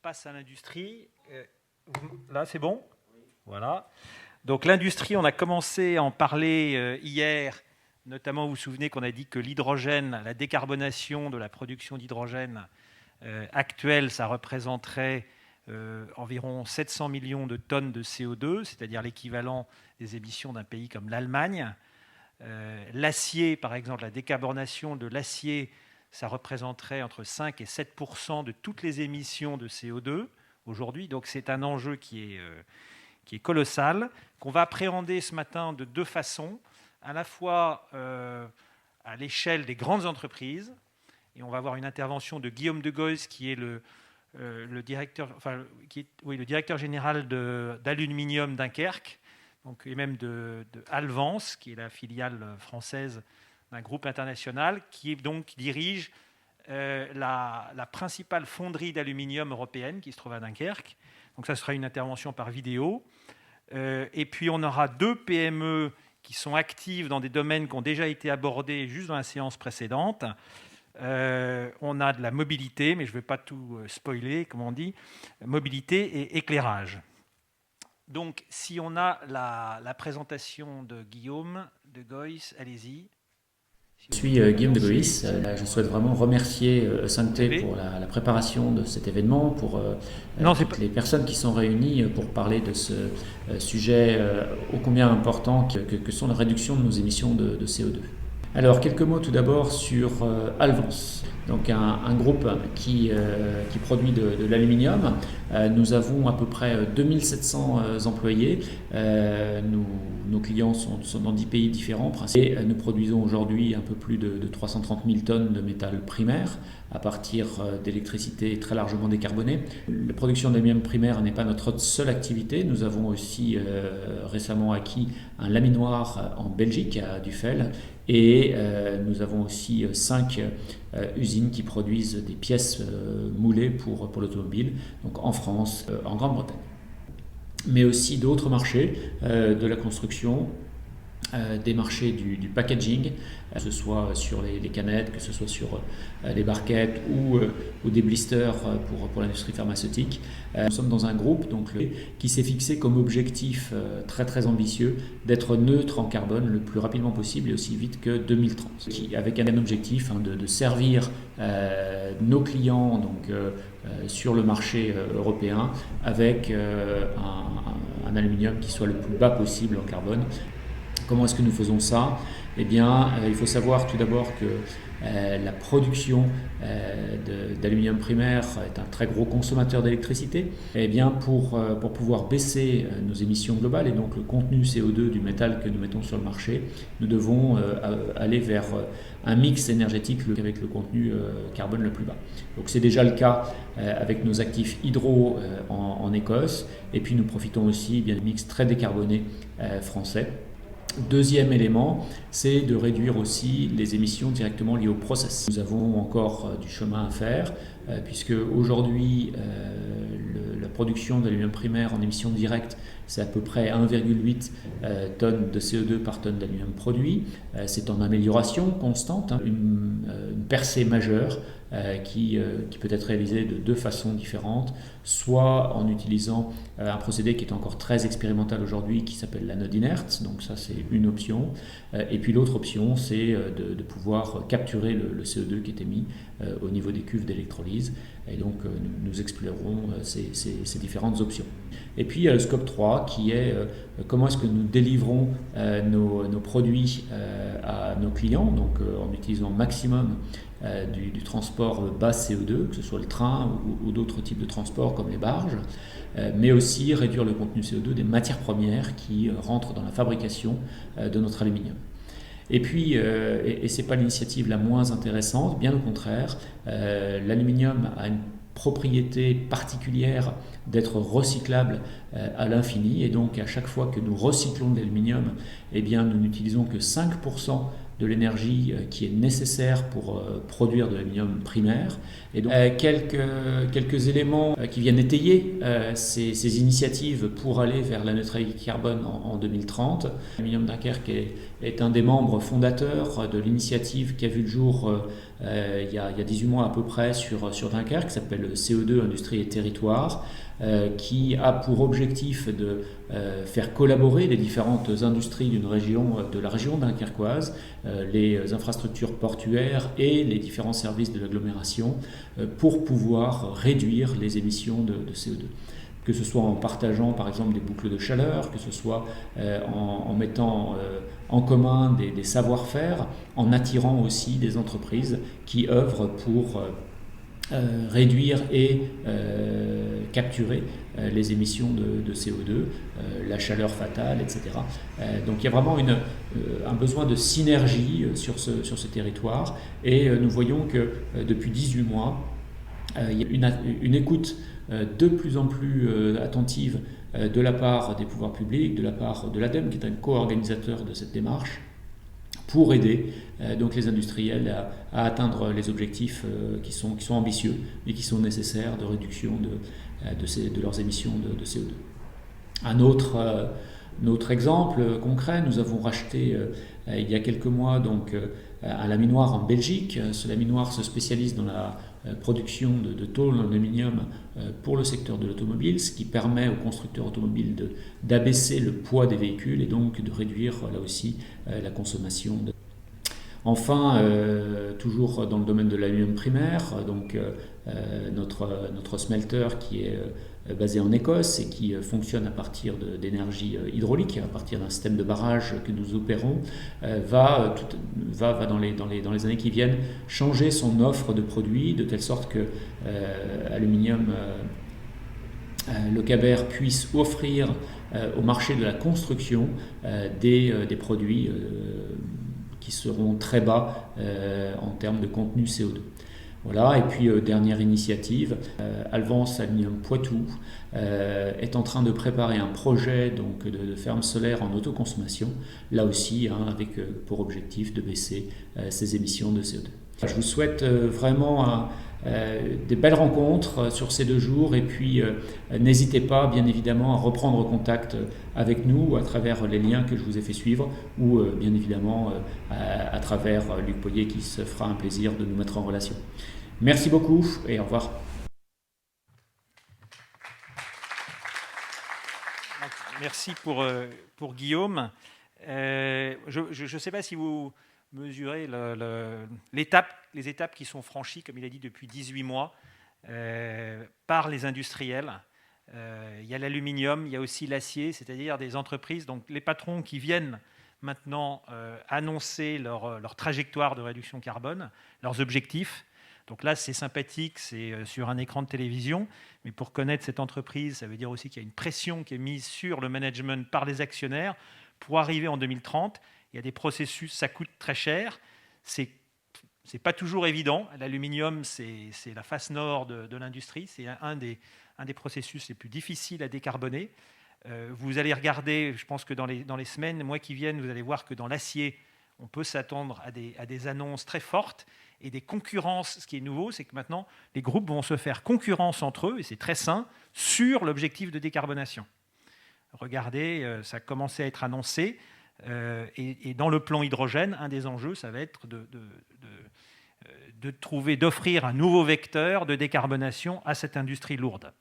passe à l'industrie. Là, c'est bon ? Voilà. Donc l'industrie, on a commencé à en parler hier. Notamment, vous vous souvenez qu'on a dit que l'hydrogène, la décarbonation de la production d'hydrogène actuelle, ça représenterait environ 700 millions de tonnes de CO2, c'est-à-dire l'équivalent des émissions d'un pays comme l'Allemagne. L'acier, par exemple, la décarbonation de l'acier, ça représenterait entre 5 et 7% de toutes les émissions de CO2 aujourd'hui. Donc c'est un enjeu qui est colossal, qu'on va appréhender ce matin de deux façons, à la fois à l'échelle des grandes entreprises, et on va avoir une intervention de Guillaume de Gois, qui est le directeur général d'Aluminium Dunkerque, donc, et même de Alvance, qui est la filiale française d'un groupe international, qui donc dirige la principale fonderie d'aluminium européenne qui se trouve à Dunkerque. Donc ça sera une intervention par vidéo. Et puis on aura deux PME qui sont actives dans des domaines qui ont déjà été abordés juste dans la séance précédente. On a de la mobilité, mais je ne vais pas tout spoiler, comme on dit, mobilité et éclairage. Donc, si on a la présentation de Guillaume de Gois, allez-y. Je suis Guillaume de Gois. Je souhaite vraiment remercier Sainte pour la préparation de cet événement, pour toutes les personnes qui sont réunies pour parler de ce sujet ô combien important que sont la réduction de nos émissions de CO2. Alors, quelques mots tout d'abord sur Alvance, donc un groupe qui produit de l'aluminium. Nous avons à peu près 2700 employés. Nos clients sont dans 10 pays différents. Et nous produisons aujourd'hui un peu plus de 330 000 tonnes de métal primaire à partir d'électricité très largement décarbonée. La production d'aluminium primaire n'est pas notre seule activité. Nous avons aussi récemment acquis un laminoir en Belgique, à Duffel. Et nous avons aussi 5 usines qui produisent des pièces moulées pour l'automobile, donc en France, en Grande-Bretagne. Mais aussi d'autres marchés de la construction, des marchés du packaging, que ce soit sur les canettes, que ce soit sur les barquettes ou des blisters pour l'industrie pharmaceutique. Nous sommes dans un groupe qui s'est fixé comme objectif très très ambitieux d'être neutre en carbone le plus rapidement possible et aussi vite que 2030, avec un objectif de servir nos clients sur le marché européen avec un aluminium qui soit le plus bas possible en carbone. Comment est-ce que nous faisons ça ? Eh bien, il faut savoir tout d'abord que la production d'aluminium primaire est un très gros consommateur d'électricité. Eh bien, pour pouvoir baisser nos émissions globales et donc le contenu CO2 du métal que nous mettons sur le marché, nous devons aller vers un mix énergétique avec le contenu carbone le plus bas. Donc c'est déjà le cas avec nos actifs hydro en Écosse, et puis nous profitons aussi bien du mix très décarboné français. Deuxième élément, c'est de réduire aussi les émissions directement liées au process. Nous avons encore du chemin à faire, puisque aujourd'hui, la production d'aluminium primaire en émissions directes, c'est à peu près 1,8 tonnes de CO2 par tonne d'aluminium produit. C'est en amélioration constante, une percée majeure qui peut être réalisée de deux façons différentes, soit en utilisant un procédé qui est encore très expérimental aujourd'hui, qui s'appelle l'anode inerte, donc ça c'est une option, et puis l'autre option c'est de pouvoir capturer le CO2 qui est émis au niveau des cuves d'électrolyse, et donc nous explorerons ces différentes options. Et puis il y a le scope 3 qui est comment est-ce que nous délivrons nos produits à nos clients, donc en utilisant au maximum du transport bas CO2, que ce soit le train ou d'autres types de transports comme les barges, mais aussi réduire le contenu CO2 des matières premières qui rentrent dans la fabrication de notre aluminium. Et puis, et ce n'est pas l'initiative la moins intéressante, bien au contraire, l'aluminium a une propriété particulière d'être recyclable à l'infini, et donc à chaque fois que nous recyclons de l'aluminium, eh bien, nous n'utilisons que 5% de l'énergie qui est nécessaire pour produire de l'aluminium primaire. Et donc, quelques éléments qui viennent étayer ces initiatives pour aller vers la neutralité carbone en 2030. Aluminium Dunkerque est un des membres fondateurs de l'initiative qui a vu le jour il y a 18 mois à peu près sur Dunkerque, qui s'appelle CO2, Industrie et Territoire, qui a pour objectif de faire collaborer les différentes industries de la région dunkerquoise, les infrastructures portuaires et les différents services de l'agglomération, pour pouvoir réduire les émissions de CO2. Que ce soit en partageant par exemple des boucles de chaleur, que ce soit en mettant en commun des savoir-faire, en attirant aussi des entreprises qui œuvrent pour réduire et capturer les émissions de CO2, la chaleur fatale, etc. Donc il y a vraiment un besoin de synergie sur ce territoire, et nous voyons que depuis 18 mois, il y a une écoute de plus en plus attentive de la part des pouvoirs publics, de la part de l'ADEME, qui est un co-organisateur de cette démarche, pour aider donc les industriels à atteindre les objectifs qui sont ambitieux et qui sont nécessaires de réduction de leurs émissions de CO2. Un autre exemple concret, nous avons racheté il y a quelques mois donc, un laminoir en Belgique. Ce laminoir se spécialise dans la production de tôle en aluminium pour le secteur de l'automobile, ce qui permet aux constructeurs automobiles d'abaisser le poids des véhicules et donc de réduire là aussi la consommation. Enfin, toujours dans le domaine de l'aluminium primaire, donc notre smelter qui est basé en Écosse et qui fonctionne à partir d'énergie hydraulique, à partir d'un système de barrage que nous opérons, va dans les années qui viennent changer son offre de produits de telle sorte que Aluminium Lochaber puisse offrir au marché de la construction des produits qui seront très bas en termes de contenu CO2. Voilà, et puis dernière initiative, Alvance Aluminium Poitou est en train de préparer un projet donc, de ferme solaire en autoconsommation, là aussi avec pour objectif de baisser ses émissions de CO2. Je vous souhaite vraiment des belles rencontres sur ces 2 jours, et puis n'hésitez pas bien évidemment à reprendre contact avec nous à travers les liens que je vous ai fait suivre, ou bien évidemment à travers Luc Poyer qui se fera un plaisir de nous mettre en relation. Merci beaucoup et au revoir. Merci pour Guillaume. Je ne sais pas si vous mesurez les étapes qui sont franchies, comme il a dit, depuis 18 mois par les industriels. Il y a l'aluminium, il y a aussi l'acier, c'est-à-dire des entreprises, donc les patrons qui viennent maintenant annoncer leur trajectoire de réduction carbone, leurs objectifs. Donc là, c'est sympathique, c'est sur un écran de télévision, mais pour connaître cette entreprise, ça veut dire aussi qu'il y a une pression qui est mise sur le management par les actionnaire pour arriver en 2030. Il y a des processus, ça coûte très cher, c'est pas toujours évident. L'aluminium, c'est la face nord de l'industrie, c'est un des processus les plus difficiles à décarboner. Vous allez regarder, je pense que dans les semaines, mois qui viennent, vous allez voir que dans l'acier, on peut s'attendre à des annonces très fortes et des concurrences. Ce qui est nouveau, c'est que maintenant, les groupes vont se faire concurrence entre eux, et c'est très sain, sur l'objectif de décarbonation. Regardez, ça a commencé à être annoncé, et dans le plan hydrogène, un des enjeux, ça va être d'offrir un nouveau vecteur de décarbonation à cette industrie lourde.